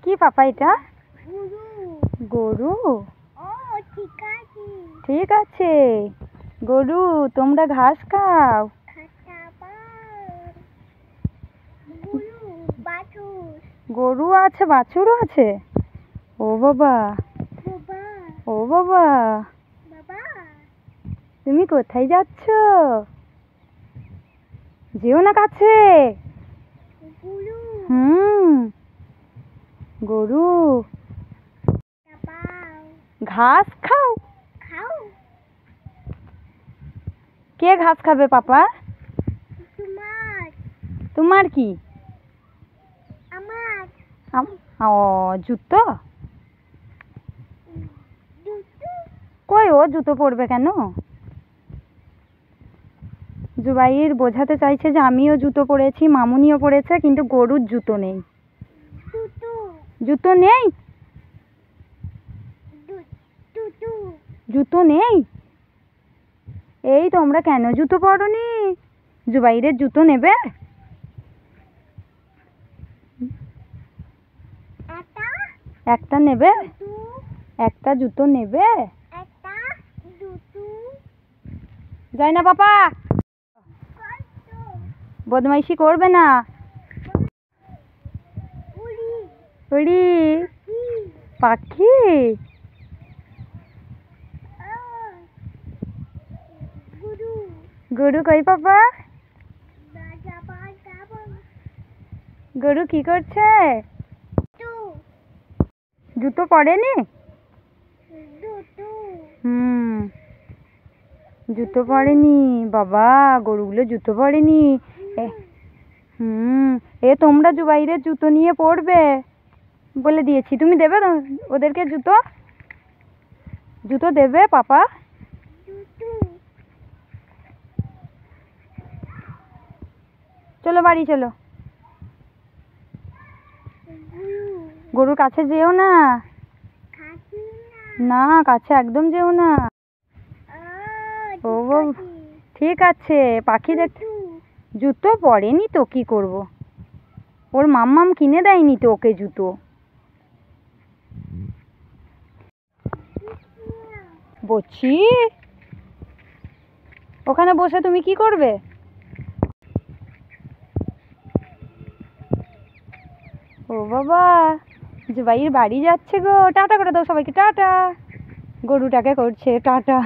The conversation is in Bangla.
কি পাপা এটা? গরু। গরু? ও ঠিক আছে। ঠিক আছে। গরু তোমরা ঘাস খাও। গরু বাছুর। গরু আছে, বাছুরও আছে। ও বাবা, বাবা। ও বাবা, বাবা। তুমি কোথায় যাচ্ছ? যেও না কাছে। গরু। গরু বাবা। ঘাস খাও। খাও। কে ঘাস খাবে পাপা? তোমার। তোমার কি? আমার। ও জুতো? জুতো। কই ও জুতো পরবে কেন? জুবাইর বোঝাতে চাইছে যে আমিও জুতো পরেছি, মামুনিও পরেছে, কিন্তু গরুর জুতো নেই। জুতো। জুতো নেই? জুতো। জুতো নেই? এই তোমরা কেন জুতো পরোনি? জুবাইরের জুতো নেবে? একটা নেবে? একটা জুতো নেবে? যাই না পাপা, বদমাইশি করবে না। উড়ি পাখি? গরু কই পাপা? গরু কি করছে? জুতো পরেনি? জুতো পরেনি বাবা, গরুগুলো জুতো পরেনি। এ তোমরা জুবাইরের জুতো নিয়ে পড়বে বলে দিয়েছি। তুমি দেবে ওদেরকে জুতো? জুতো দেবে পাপা? চলো বাড়ি চলো। গরুর কাছে যেও না। না, কাছে একদম যেও না। ও ঠিক আছে। পাখি দেখতে জুতো পরেনি তো কি করব? ওর মাম্মাম কিনে দেয়নি তো ওকে জুতো। বলছি ওখানে বসে তুমি কি করবে? ও বাবা, জুবাইর বাড়ি যাচ্ছে গো। টাটা করে দাও সবাইকে, টাটা। গরুটাকে করছে টাটা।